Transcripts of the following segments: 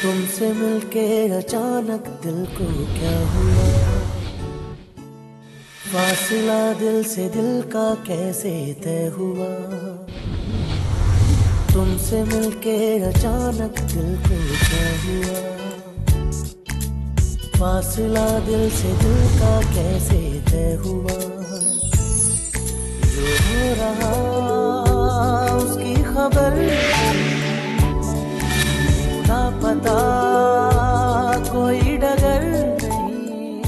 तुमसे मिलके अचानक दिल को क्या हुआ, फासला दिल से दिल का कैसे तय हुआ। तुमसे मिलके अचानक दिल को क्या हुआ, फासला दिल से दिल का कैसे तय हुआ। जो हो रहा उसकी खबर ना पता कोई डगर नहीं।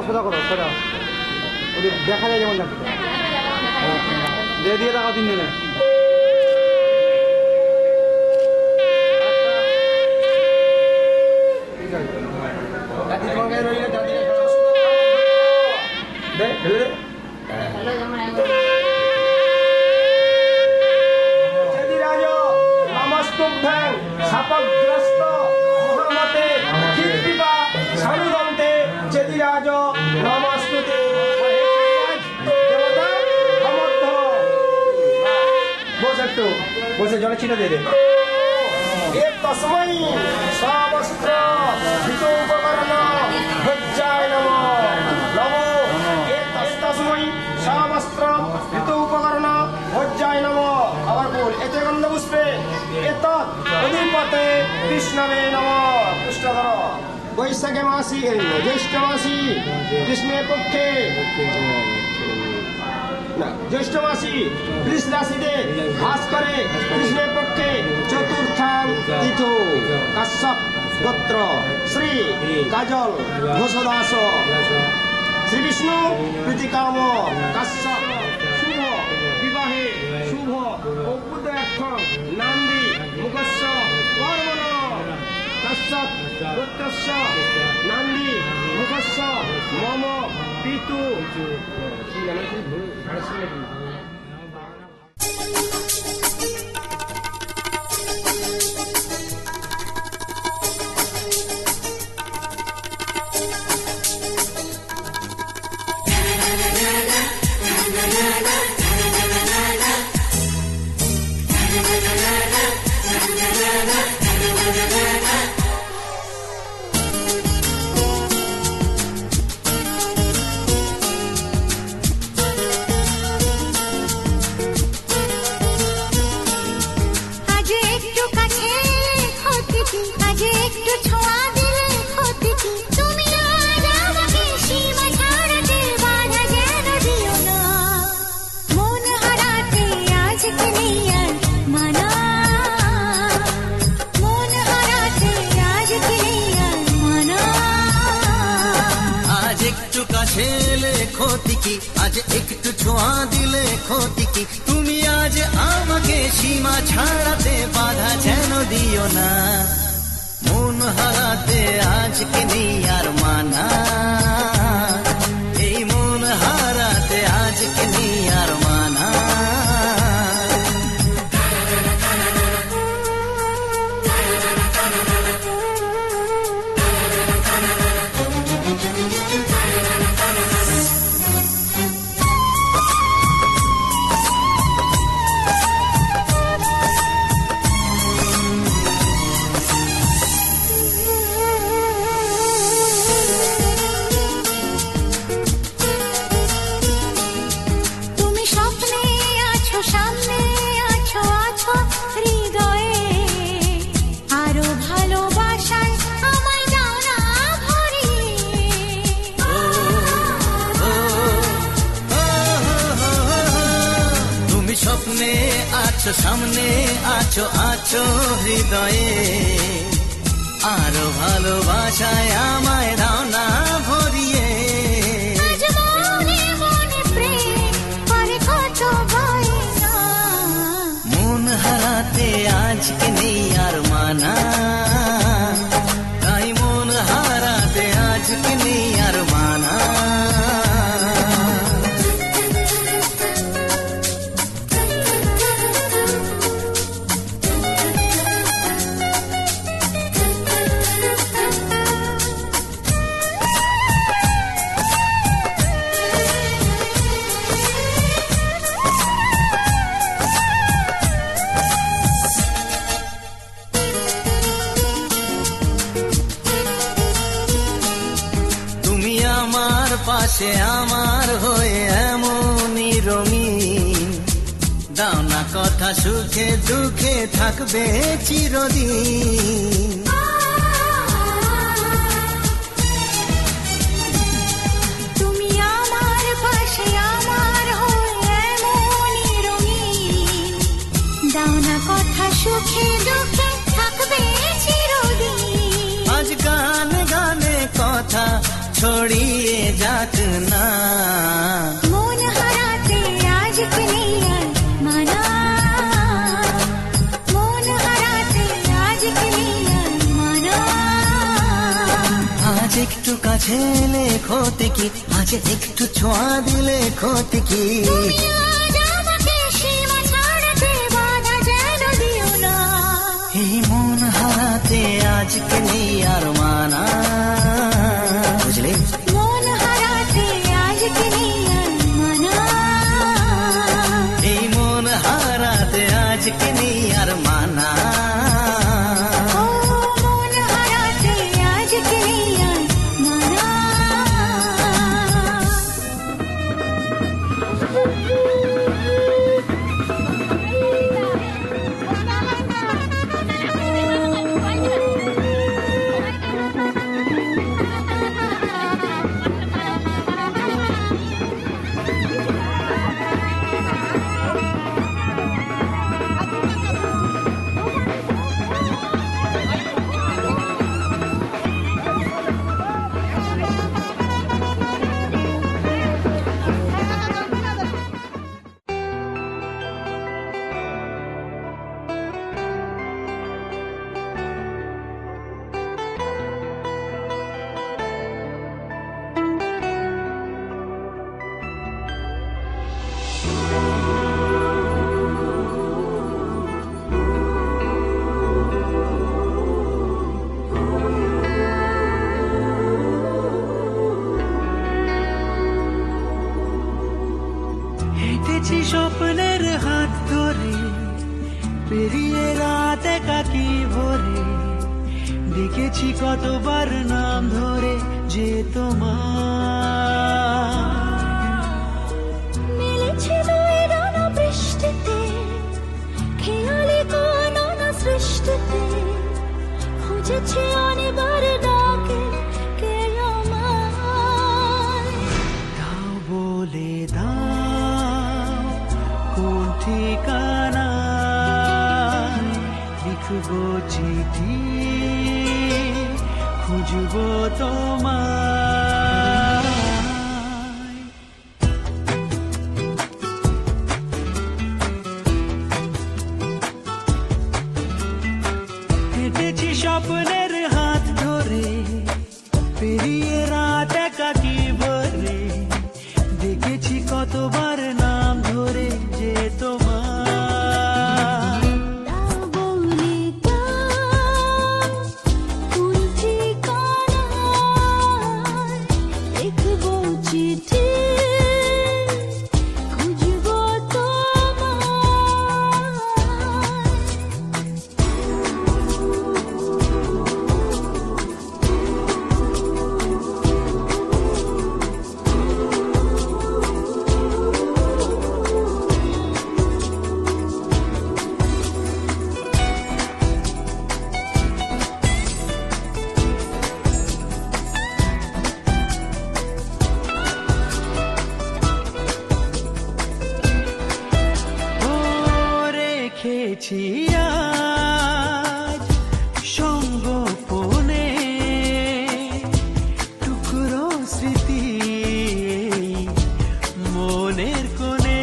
সোজা করো সোজা ওদের দেখা যায় যেমন লাগছে দিয়ে টাকা 3 দিনে শাপগ্রস্ত মহামতে ক্ষিপ্পিবা সানুদন্তে চেদিরাজ নমস্তুতে দেবতা সমর্থ বস একটু বসে জলে ছিটে দিয়ে দে এ তস্मै সবস্ত্র হিতোপকরণ ভজ্জায় নমঃ নমো এ তস্मै সবস্ত্র হিতোপকরণ ভজ্জায় নমঃ আবার বল এতে গন্ধ পুষ্পে এত অধিপতে কৃষ্ণবে নমঃ কৃষ্ণ ধর বৈশাখে মাসি জ্যৈষ্ঠ মাসি কৃষ্ণের পক্ষে জ্যৈষ্ঠ মাসি বৃষ রাশিতে ভাস করে কৃষ্ণের পক্ষে চতুর্থাং তিথ কাশ্যপ গোত্র শ্রী কাজল ঘোষদাস শ্রী বিষ্ণু প্রীতিকাম কাশ্যপ শুভ বিবাহে শুভ অভ্যুদয়ার্থ নান্দি মুখস্য কর্মণ কাশ্যপ গোত্রস্য নান্দি মুখস্য মম পিতু আজ একটু ছোঁয়া দিলে ক্ষতি কি তুমি আজ আমাকে সীমা ছাড়াতে বাধা যেন দিও না মন হারাতে আজকে নেই আর মানা এই মন হারাতে আজকে নেই আর মানা সামনে আছো আছো হৃদয়ে আরো ভালোবাসায় আমায় দাও না ভরিয়ে মন হারাতে আজকে নেই আর মানা তাই মন হারাতে আজকে নেই আর মানা পাশে আমার হয়ে এমনই রঙিন, দাও না কথা সুখে দুঃখে থাকবে চিরদিন। তুমি আমার পাশে আমার হয়ে এমনই রঙিন, দাও না কথা সুখে দুঃখে থাকবে চিরদিন। আজ গানে গানে কথা ছড়িয়ে যাক না, মন হারাতে আজকে নেই আর মানা, মন হারাতে আজকে নেই আর মানা। আজ একটু কাছে এলে ক্ষতি কি, আজ একটু ছোঁয়া দিলে ক্ষতি কি। তুমি আজ আমাকে সীমা ছাড়াতে বাধা যেন দিও না, এই মন হারাতে আজকে নেই আর মানা, বুঝলে? মন হারাতে আজকে নেই আর মানা, এই মন হারাতে আজকে নেই আর মানা। ও মন হারাতে আজকে নেই আর মানা। হেঁটেছি স্বপ্নের হাত ধরে, পেরিয়ে রাত একাকি ভরে, ডেকেছি কতবার নাম ধরে যে তোমার। মিলেছে দুই ডানা বৃষ্টিতে, খেয়ালি কাননা সৃষ্টিতে, খুঁজেছি অনেকবার ডাকে কে আমায়। দাও বলে দাও কোন ঠিকানা, লিখবো চিঠি খুঁজবো তোমায়। হেঁটেছি স্বপ্নের হাত ধরে, পেরিয়ে রাত একাকি ভরে, দেখেছি কতবার নাম ধরে যে তোমার। দাও বলে দাও কোন ঠিকানায়, লিখবো চিঠি খুঁজবো তোমায়। ও রেখেছি আজ সঙ্গোপনে টুকরো স্মৃতি মনের কোণে।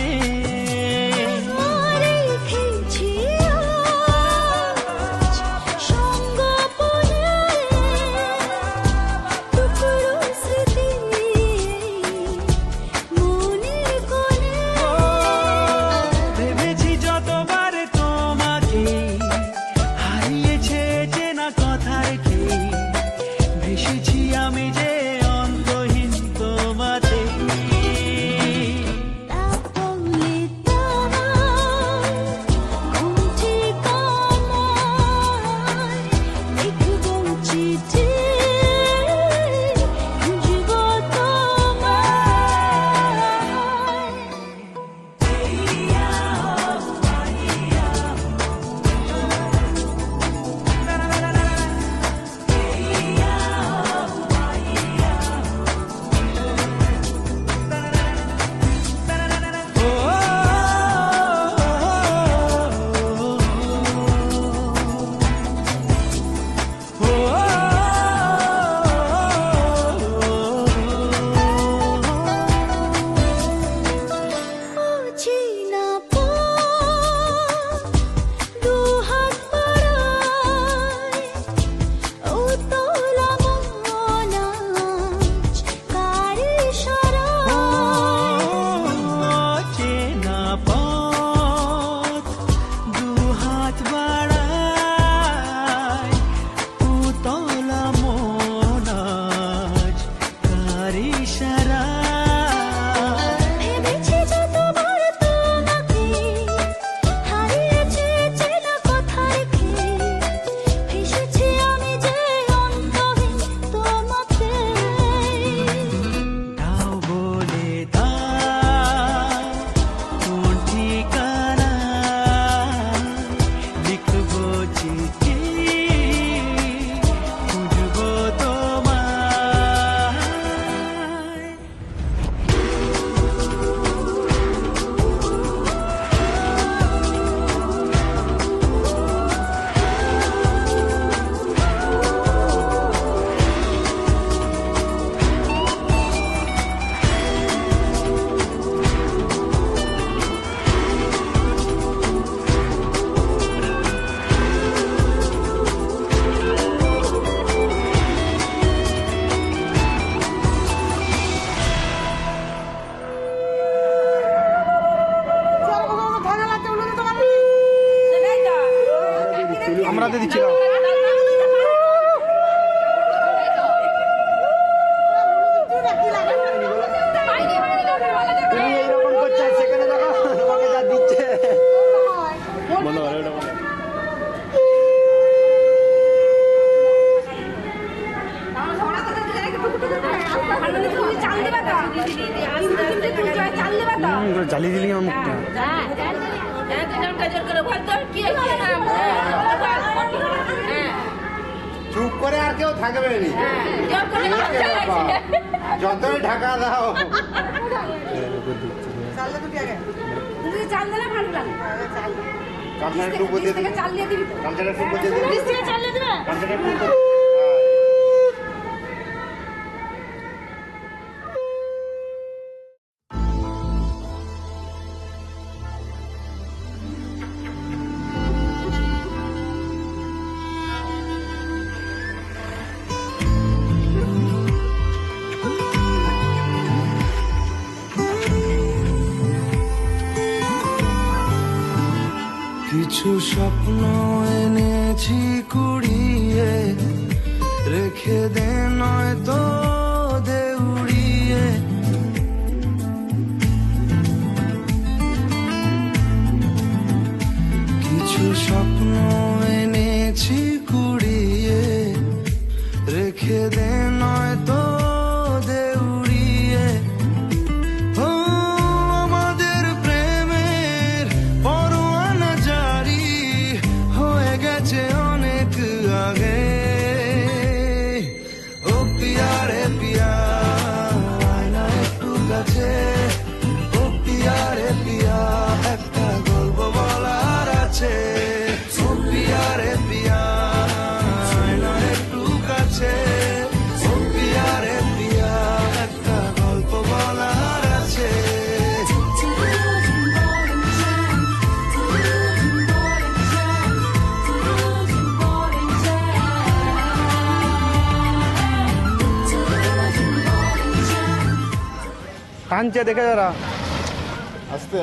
রেখেছি আজ সঙ্গোপনে টুকরো স্মৃতি মনের কোণে। ভেবেছি যতবার তোমাকে ক্যামেরাতে দিচ্ছিলাম। তুমি এইরকম করছো, সেখানে দেখো তোমাকে যা দিচ্ছে। জ্বালিয়ে দিলি আমার মুখটা। চুপ করে আর কেউ থাকবে না, যতই ঢাকা দাও। কামসার একটু উপর দিয়ে দিবি, কামসার একটু উপর দিয়ে দিবি, কামসার একটু উপর। কিছু স্বপ্ন এনেছি কুড়িয়ে, রেখে দে নয় তো দেউড়িয়ে। কিছু স্বপ্ন এনেছি কুড়িয়ে, রেখে দে নয় তো দেউড়িয়ে। ও আমাদের প্রেমের পরোয়ানা জারি হয়ে গেছে অনেক আগে। ও পিয়া রে পিয়া, আয়না একটু কাছে। ও পিয়া রে পিয়া, একটা গল্প বলার আছে। ও পিয়া রে পিয়া, আয়না একটু কাছে। ও পিয়া রে পিয়া, একটা গল্প বলার আছে। টানছে দেখে যারা। আস্তে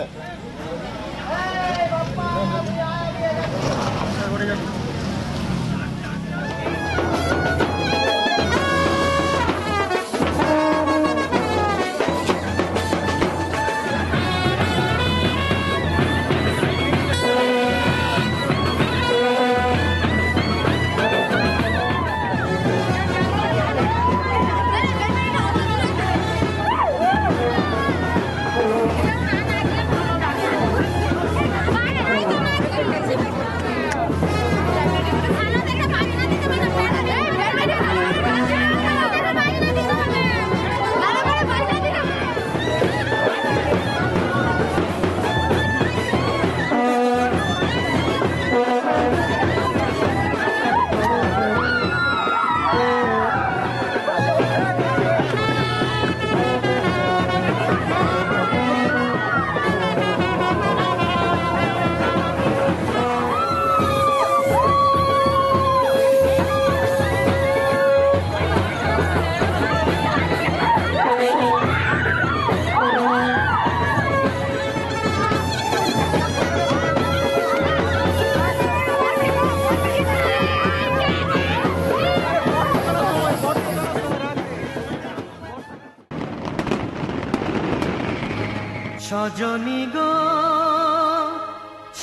সজনী গো,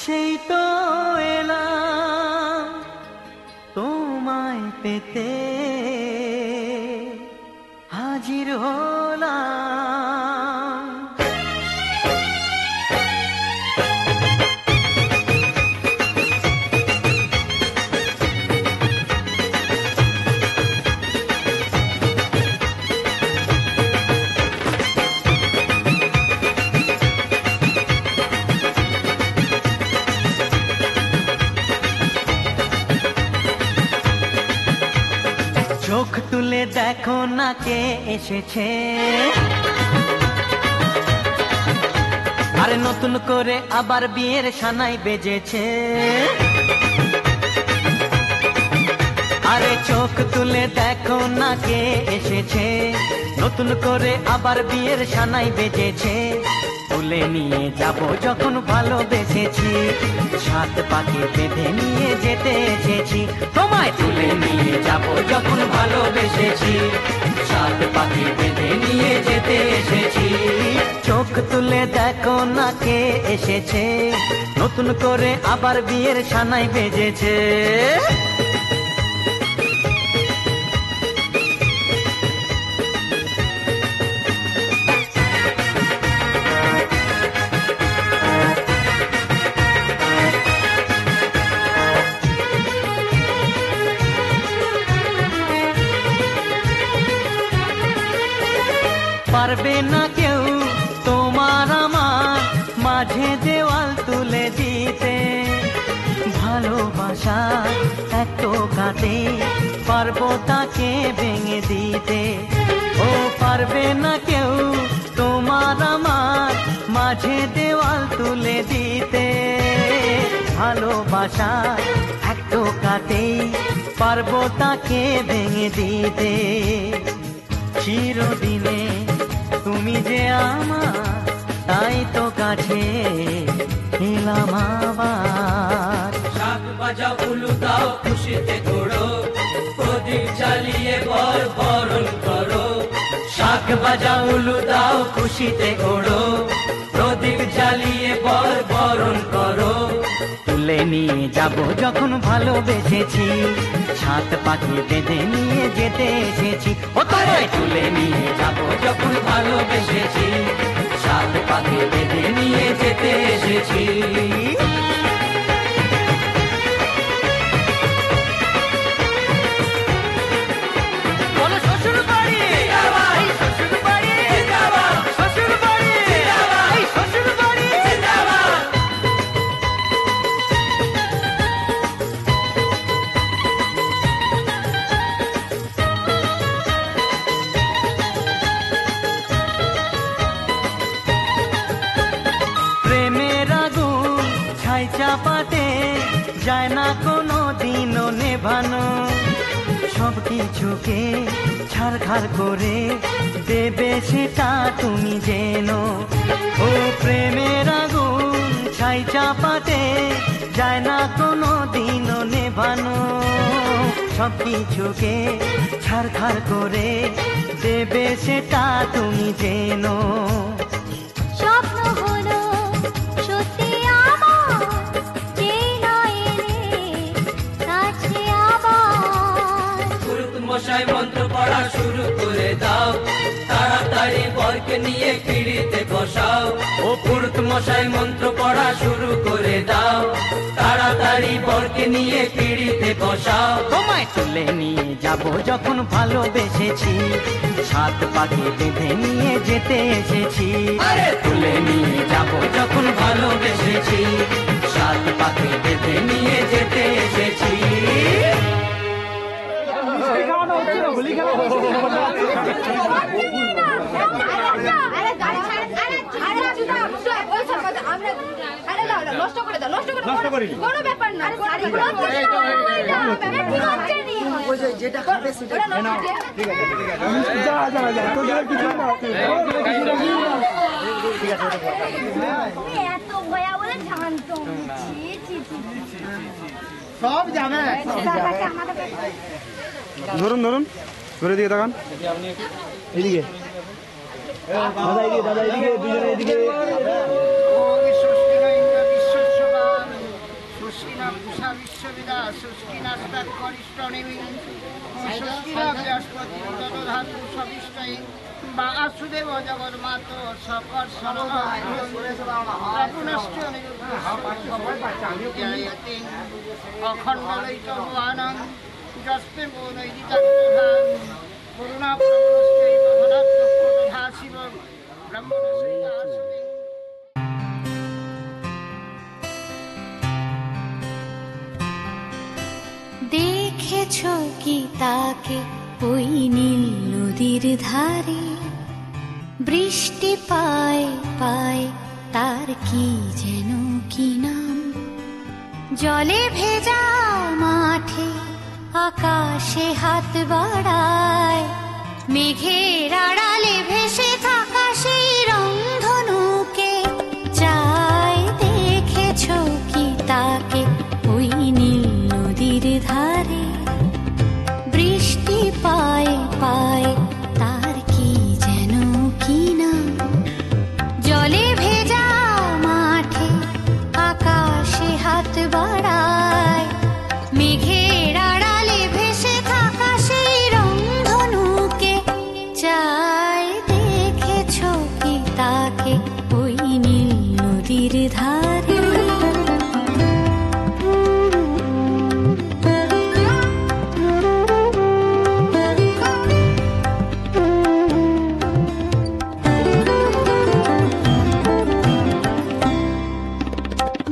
সেই তো এলাম তোমায় পেতে, হাজির হলাম। চোখ তুলে দেখো না কে এসেছে, আরে নতুন করে আবার বিয়ের সানাই বেজেছে। আরে চোখ তুলে দেখো না কে এসেছে, নতুন করে আবার বিয়ের সানাই বেজেছে। তুলে নিয়ে যাব যখন ভালোবেসেছি, সাত পাকে বেঁধে নিয়ে যেতে এসেছি। যখন ভালোবেসেছি, সাত পাখি বেঁধে নিয়ে যেতে এসেছি। চোখ তুলে দেখো না কে এসেছে, নতুন করে আবার বিয়ের সানাই বেজেছে। পারবে না কেউ তোমার আমার মাঝে দেওয়াল তুলে দিতে, ভালোবাসা এত কাটে পারবো তাকে ভেঙে দিতে। ও পারবে না কেউ তোমার আমার মাঝে দেওয়াল তুলে দিতে, ভালোবাসা এত কাটে পারবো তাকে ভেঙে দিতে। চিরদিনে তুমি যে আমার, তাই তো কাছে এলাম আবার। শাক বাজাও উলু দাও খুশিতে ঘোড়ো, প্রদীপ জ্বালিয়ে বরণ করো। শাক বাজাও উলু দাও খুশিতে ঘোড়ো, প্রদীপ জ্বালিয়ে বরণ করো। তুলে নিয়ে যাব যখন ভালোবেসেছি, সাত পাখি বেঁধে নিয়ে যেতে এসেছি। ও তোমায় তুলে নিয়ে যাব যখন ভালোবেসেছি, সাত পাখি বেঁধে নিয়ে যেতে এসেছি। চাপাতে যায় না কোনো দিনও নেভানো, সব কিছুকে ছাড়খাড় করে দেবে সেটা তুমি জেনো। ও প্রেমের আগুন ছাই চাপাতে যায় না কোনো দিনও নেভানো, সব কিছুকে ছাড়খাড় করে দেবে সেটা তুমি জেনো। স্বপ্ন হলো সত্যি মশাই মন্ত্র পড়া শুরু করে দাও, তাড়াতাড়ি বরকে নিয়ে পিড়িতে বসাও। ও পুরুত মশাই মন্ত্র পড়া শুরু করে দাও, তাড়াতাড়ি বরকে নিয়ে পিড়িতে বসাও। তোমায় তুলে নিয়ে যাব যখন ভালোবেসেছি, সাত পাখি বেঁধে নিয়ে যেতে এসেছি। আরে তুলে নিয়ে যাব যখন ভালোবেসেছি, সাত পাখি বেঁধে নিয়ে যেতে এসেছি। যেটা খাবে সেটা এত ভয়া বলে জানতো সব জানে। ধরুন ধরুন ধরে দিকে তাকান, এদিকে দাদা, এদিকে দাদা, এদিকে দুজনে এদিকে। বাসুদেব জগন্মাত সকল অখণ্ড লইত ভুয়ানং যস্তে করুণা শিব ব্রহ্ম। দেখেছো কি তাকে ওই নীল নদীর ধারে, বৃষ্টি পায় পায় তার কি যেন কি নাম, জলে ভেজা মাঠে আকাশে হাত বাড়ায়, মেঘের আড়ালে ভেসে থাকা সেই রংধনুকে চায়। দেখেছো কি তাকে ওই নীল নদীর ধারে, বৃষ্টি মেঘের আড়ালে ভেসে থাকা সেই রংধনুকে চাই দেখেছো কি তাকে ওই নীল নদীর ধারে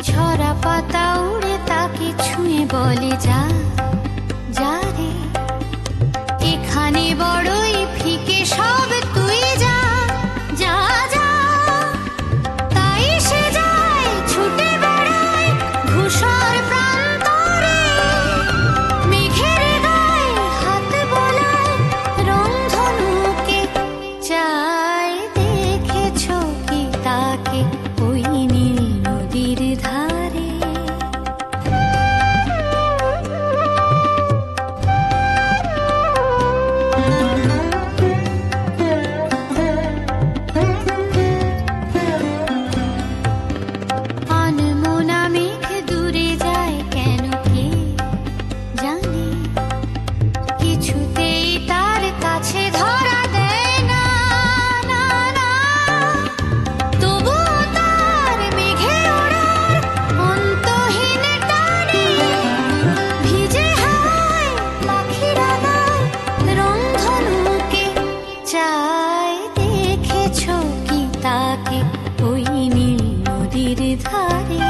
ঝরা পাতা উড়ে তাকে ছুঁয়ে বলে যা যা রে এখানে বড়ই ফিকে সব তুই যা যা যা তাই সে যায় ছুটে বেড়ায় ধূসর প্রান্তরে মেঘের গায়ে হাত বোলায় রংধনুকে চাই দেখেছো কি তাকে ওই নীল নদীর ধারে আনমনা মেঘ দূরে যায় কেন কে জানে কিছুতেই তার কাছে ধরা দেয় না না না তবুও তার মেঘে ওড়ার অন্তহীন টানে ভিজে হাওয়ায় পাখিরা গায় রংধনুকে চাই দেখেছো কি তাকে ওই নীল নদীর ধারে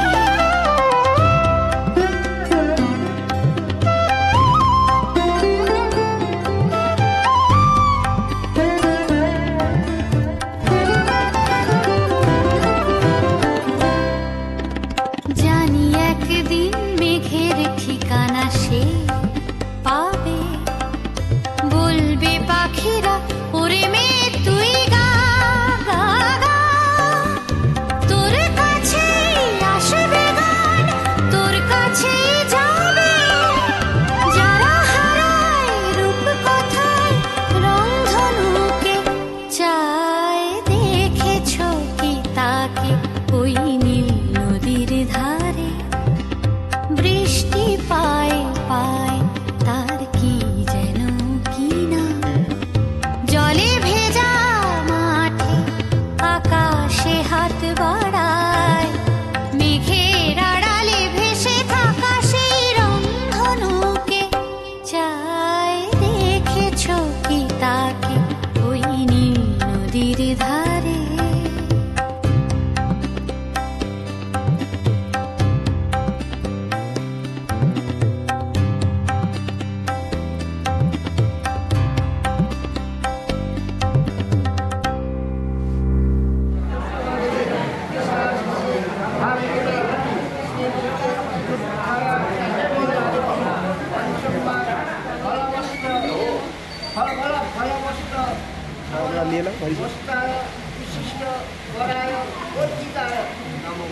জানি একদিন মেঘের ঠিকানা সে পাবে বলবে পাখিরা ওরে মেয়ে তুই গা গা গা তোর কাছেই আসবে গান তোর কাছেই যাবে যারা হারায় রূপ কথায় রংধনুকে চাই দেখেছো কি তাকে ওই নীল নদীর ধারে বৃষ্টি পায় পায় তার কি যেন কি না জলে ভেজা মাঠে আকাশে হাত বাড়ায় মেঘের আড়ালে ভেসে থাকা সেই রংধনুকে চাই দেখেছো কি তাকে ওই নীল নদীর ধারে আমরা নিয়ে এলাম বাড়ি বিশিষ্ট গড়ায় অর্জিতায় নমো